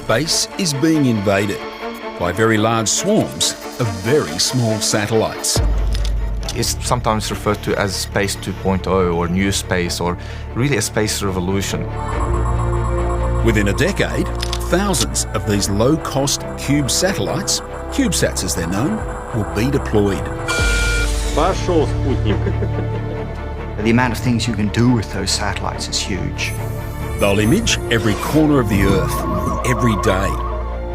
Space is being invaded by very large swarms of very small satellites. It's sometimes referred to as Space 2.0 or New Space, or really a space revolution. Within a decade, thousands of these low-cost cube satellites, CubeSats as they're known, will be deployed. The amount of things you can do with those satellites is huge. They'll image every corner of the Earth, every day,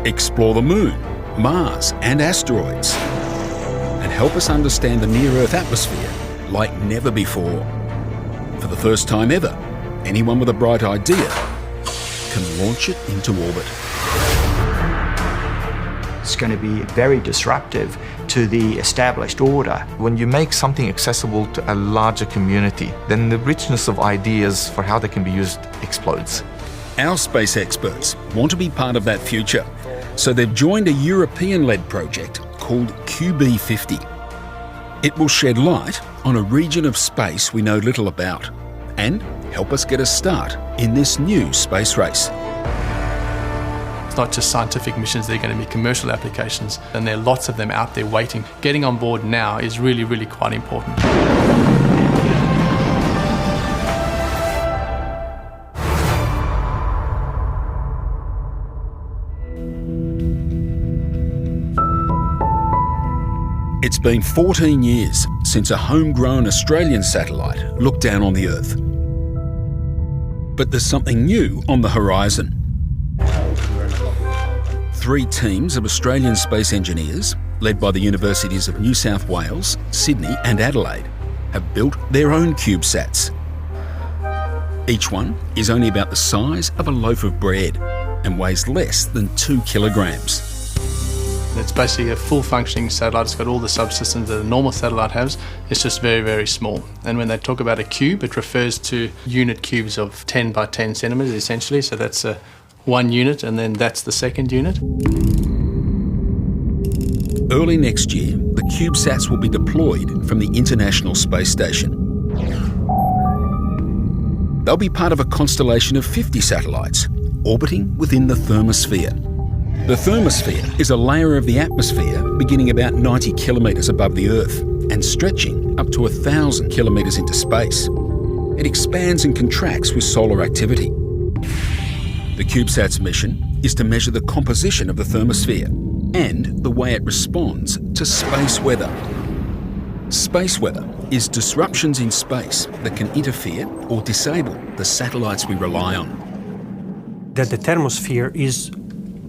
explore the Moon, Mars and asteroids, and help us understand the near-Earth atmosphere like never before. For the first time ever, anyone with a bright idea can launch it into orbit. It's going to be very disruptive to the established order. When you make something accessible to a larger community, then the richness of ideas for how they can be used explodes. Our space experts want to be part of that future, so they've joined a European-led project called QB50. It will shed light on a region of space we know little about and help us get a start in this new space race. It's not just scientific missions, they're going to be commercial applications, and there are lots of them out there waiting. Getting on board now is really, really quite important. It's been 14 years since a homegrown Australian satellite looked down on the Earth. But there's something new on the horizon. 3 teams of Australian space engineers, led by the Universities of New South Wales, Sydney and Adelaide, have built their own CubeSats. Each one is only about the size of a loaf of bread and weighs less than 2 kilograms. It's basically a full functioning satellite. It's got all the subsystems that a normal satellite has. It's just very, very small. And when they talk about a cube, it refers to unit cubes of 10 by 10 centimetres essentially. So that's one unit, and then that's the second unit. Early next year, the CubeSats will be deployed from the International Space Station. They'll be part of a constellation of 50 satellites orbiting within the thermosphere. The thermosphere is a layer of the atmosphere beginning about 90 kilometres above the Earth and stretching up to 1,000 kilometres into space. It expands and contracts with solar activity. The CubeSats mission is to measure the composition of the thermosphere and the way it responds to space weather. Space weather is disruptions in space that can interfere or disable the satellites we rely on. That the thermosphere is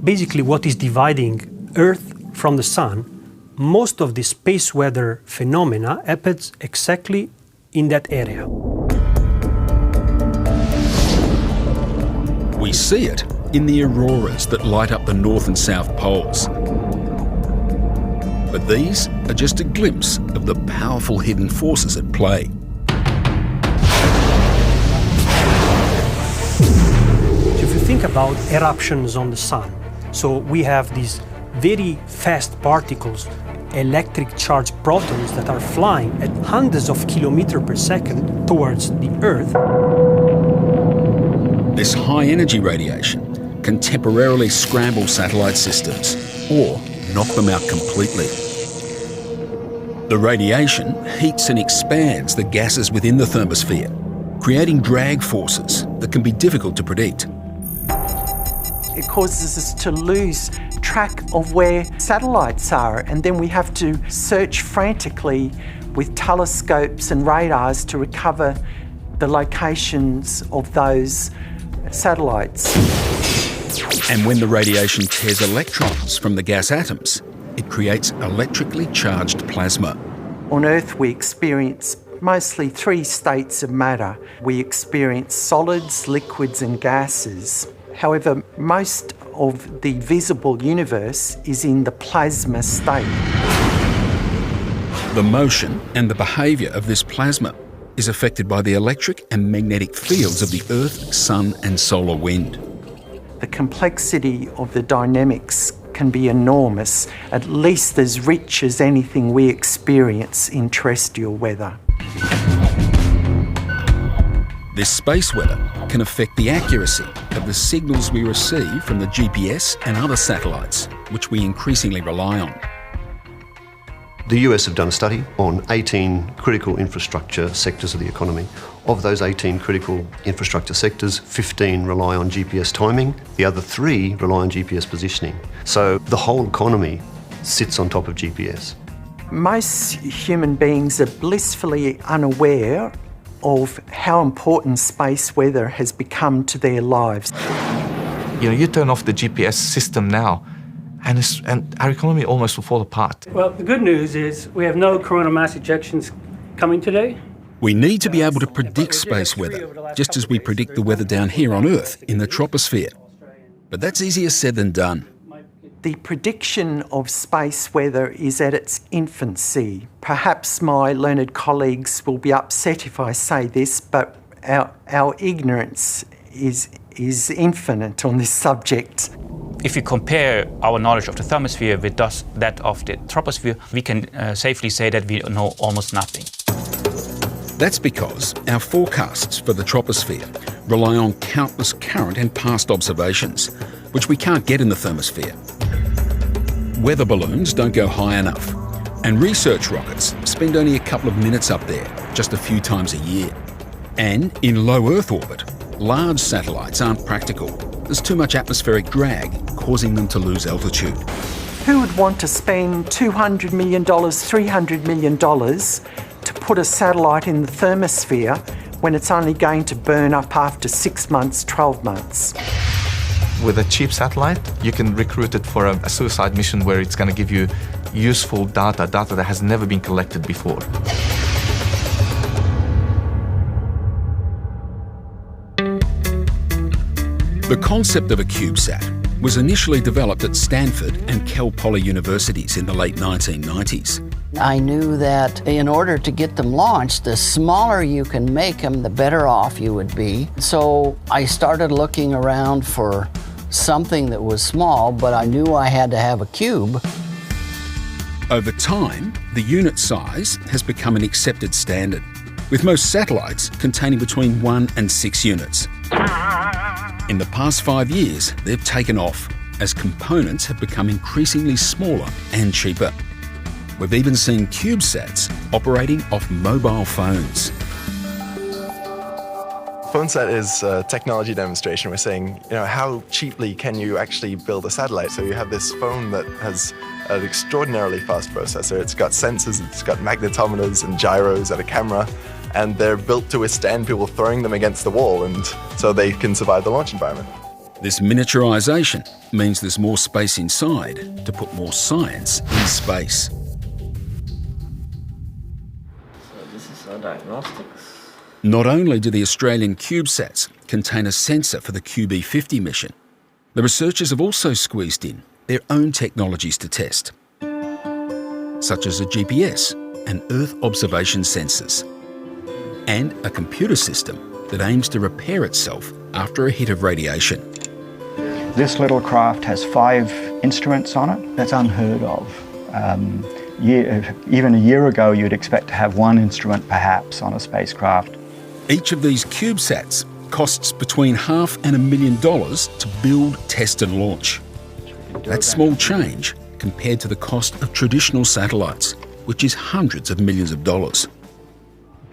basically what is dividing Earth from the Sun. Most of the space weather phenomena happens exactly in that area. We see it in the auroras that light up the North and South poles. But these are just a glimpse of the powerful hidden forces at play. If you think about eruptions on the Sun, so we have these very fast particles, electric charged protons that are flying at hundreds of kilometers per second towards the Earth. This high energy radiation can temporarily scramble satellite systems or knock them out completely. The radiation heats and expands the gases within the thermosphere, creating drag forces that can be difficult to predict. It causes us to lose track of where satellites are, and then we have to search frantically with telescopes and radars to recover the locations of those satellites. And when the radiation tears electrons from the gas atoms, it creates electrically charged plasma. On Earth, we experience mostly 3 states of matter. We experience solids, liquids and gases. However, most of the visible universe is in the plasma state. The motion and the behaviour of this plasma is affected by the electric and magnetic fields of the Earth, Sun and solar wind. The complexity of the dynamics can be enormous, at least as rich as anything we experience in terrestrial weather. This space weather can affect the accuracy of the signals we receive from the GPS and other satellites, which we increasingly rely on. The US have done a study on 18 critical infrastructure sectors of the economy. Of those 18 critical infrastructure sectors, 15 rely on GPS timing, the other 3 rely on GPS positioning. So the whole economy sits on top of GPS. Most human beings are blissfully unaware of how important space weather has become to their lives. You turn off the GPS system now, and our economy almost will fall apart. Well, the good news is we have no coronal mass ejections coming today. We need to be able to predict space weather, just as we predict the weather down here on Earth in the troposphere. But that's easier said than done. The prediction of space weather is at its infancy. Perhaps my learned colleagues will be upset if I say this, but our ignorance is infinite on this subject. If you compare our knowledge of the thermosphere with that of the troposphere, we can safely say that we know almost nothing. That's because our forecasts for the troposphere rely on countless current and past observations, which we can't get in the thermosphere. Weather balloons don't go high enough, and research rockets spend only a couple of minutes up there, just a few times a year. And in low Earth orbit, large satellites aren't practical. There's too much atmospheric drag, causing them to lose altitude. Who would want to spend $200 million, $300 million to put a satellite in the thermosphere when it's only going to burn up after 6 months, 12 months? With a cheap satellite, you can recruit it for a suicide mission where it's going to give you useful data that has never been collected before. The concept of a CubeSat was initially developed at Stanford and Cal Poly universities in the late 1990s. I knew that in order to get them launched, the smaller you can make them, the better off you would be. So I started looking around for something that was small, but I knew I had to have a cube. Over time, the unit size has become an accepted standard, with most satellites containing between 1 and 6 units. In the past 5 years, they've taken off as components have become increasingly smaller and cheaper. We've even seen CubeSats operating off mobile phones. PhoneSat is a technology demonstration. We're saying, how cheaply can you actually build a satellite? So you have this phone that has an extraordinarily fast processor. It's got sensors, it's got magnetometers and gyros and a camera, and they're built to withstand people throwing them against the wall, and so they can survive the launch environment. This miniaturisation means there's more space inside to put more science in space. So this is our diagnostics. Not only do the Australian CubeSats contain a sensor for the QB50 mission, the researchers have also squeezed in their own technologies to test, such as a GPS and Earth observation sensors, and a computer system that aims to repair itself after a hit of radiation. This little craft has 5 instruments on it. That's unheard of. Even a year ago, you'd expect to have 1 instrument perhaps on a spacecraft. Each of these CubeSats costs between $500,000 and $1 million to build, test and launch. That's small change compared to the cost of traditional satellites, which is hundreds of millions of dollars.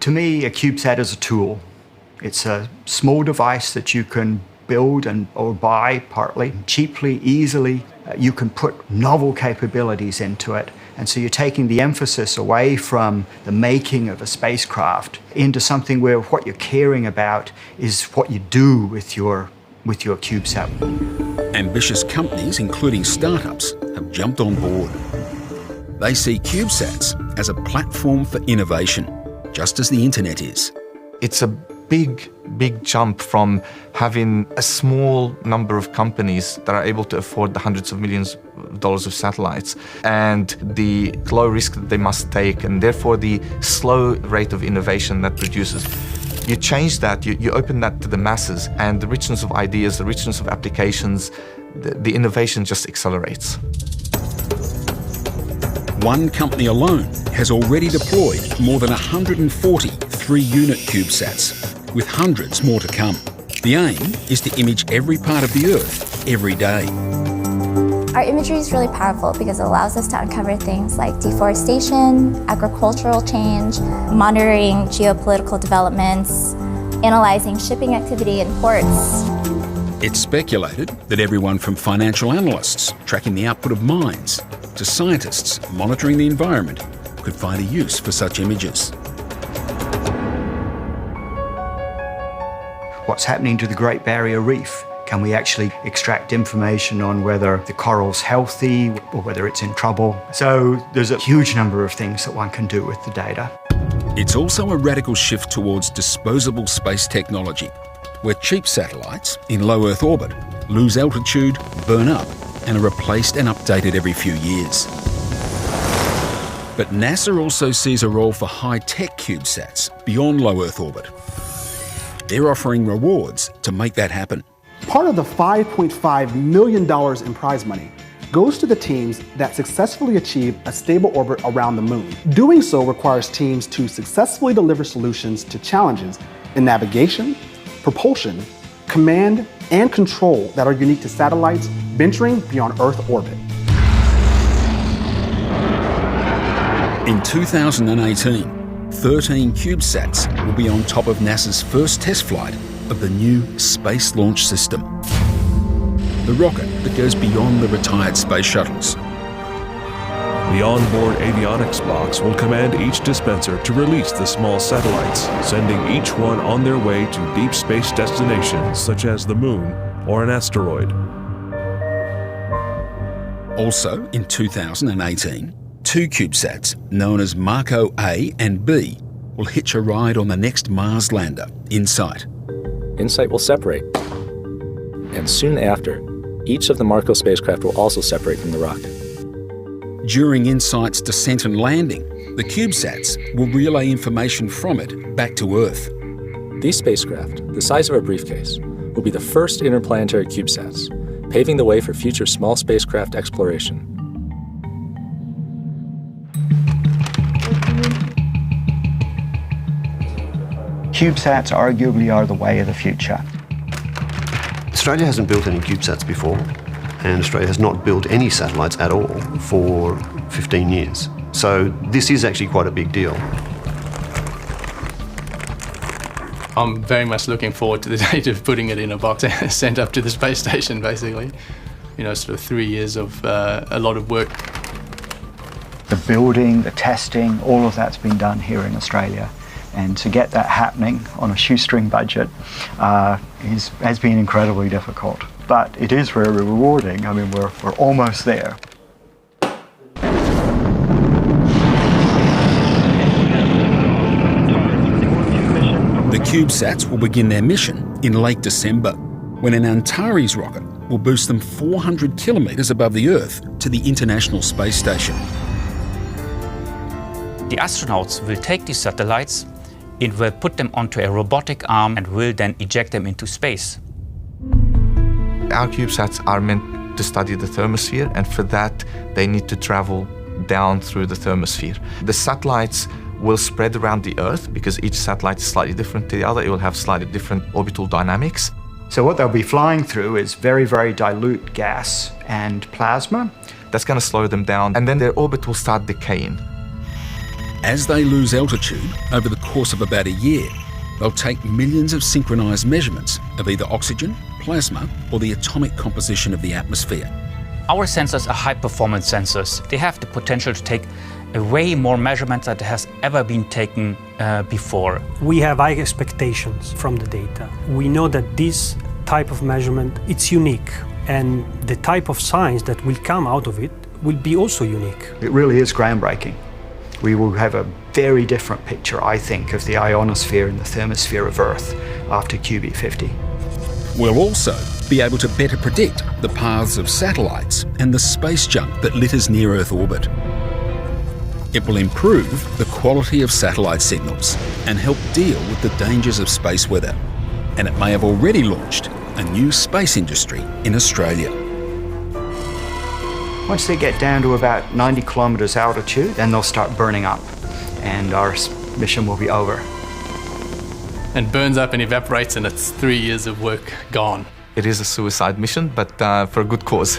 To me, a CubeSat is a tool. It's a small device that you can build or buy partly, cheaply, easily. You can put novel capabilities into it. And so you're taking the emphasis away from the making of a spacecraft into something where what you're caring about is what you do with your CubeSat. Ambitious companies, including startups, have jumped on board. They see CubeSats as a platform for innovation, just as the internet is. It's a big jump from having a small number of companies that are able to afford the hundreds of millions of dollars of satellites and the low risk that they must take, and therefore the slow rate of innovation that produces. You change that, you open that to the masses, and the richness of ideas, the richness of applications, the innovation just accelerates. One company alone has already deployed more than 140 3-unit CubeSats with hundreds more to come. The aim is to image every part of the Earth every day. Our imagery is really powerful because it allows us to uncover things like deforestation, agricultural change, monitoring geopolitical developments, analyzing shipping activity in ports. It's speculated that everyone from financial analysts tracking the output of mines to scientists monitoring the environment could find a use for such images. What's happening to the Great Barrier Reef? Can we actually extract information on whether the coral's healthy or whether it's in trouble? So there's a huge number of things that one can do with the data. It's also a radical shift towards disposable space technology, where cheap satellites in low Earth orbit lose altitude, burn up, and are replaced and updated every few years. But NASA also sees a role for high-tech CubeSats beyond low Earth orbit. They're offering rewards to make that happen. Part of the $5.5 million in prize money goes to the teams that successfully achieve a stable orbit around the moon. Doing so requires teams to successfully deliver solutions to challenges in navigation, propulsion, command, and control that are unique to satellites venturing beyond Earth orbit. In 2018, 13 CubeSats will be on top of NASA's first test flight of the new Space Launch System, the rocket that goes beyond the retired space shuttles. The onboard avionics box will command each dispenser to release the small satellites, sending each one on their way to deep space destinations such as the moon or an asteroid. Also in 2018, 2 CubeSats, known as Marco A and B, will hitch a ride on the next Mars lander, InSight. InSight will separate, and soon after, each of the Marco spacecraft will also separate from the rocket. During InSight's descent and landing, the CubeSats will relay information from it back to Earth. These spacecraft, the size of a briefcase, will be the first interplanetary CubeSats, paving the way for future small spacecraft exploration. CubeSats arguably are the way of the future. Australia hasn't built any CubeSats before, and Australia has not built any satellites at all for 15 years. So this is actually quite a big deal. I'm very much looking forward to the date of putting it in a box and sent up to the space station, basically. You know, sort of 3 years of a lot of work. The building, the testing, all of that's been done here in Australia. And to get that happening on a shoestring budget has been incredibly difficult. But it is very rewarding. I mean, we're almost there. The CubeSats will begin their mission in late December, when an Antares rocket will boost them 400 kilometres above the Earth to the International Space Station. The astronauts will take these satellites, it will put them onto a robotic arm and will then eject them into space. Our CubeSats are meant to study the thermosphere, and for that they need to travel down through the thermosphere. The satellites will spread around the Earth because each satellite is slightly different to the other. It will have slightly different orbital dynamics. So what they'll be flying through is very, very dilute gas and plasma. That's going to slow them down, and then their orbit will start decaying. As they lose altitude over the course of about a year, they'll take millions of synchronised measurements of either oxygen, plasma, or the atomic composition of the atmosphere. Our sensors are high-performance sensors. They have the potential to take way more measurements than has ever been taken before. We have high expectations from the data. We know that this type of measurement, it's unique, and the type of science that will come out of it will be also unique. It really is groundbreaking. We will have a very different picture, I think, of the ionosphere and the thermosphere of Earth after QB50. We'll also be able to better predict the paths of satellites and the space junk that litters near Earth orbit. It will improve the quality of satellite signals and help deal with the dangers of space weather. And it may have already launched a new space industry in Australia. Once they get down to about 90 kilometers altitude, then they'll start burning up and our mission will be over. and burns up and evaporates, and it's 3 years of work gone. It is a suicide mission, but for a good cause.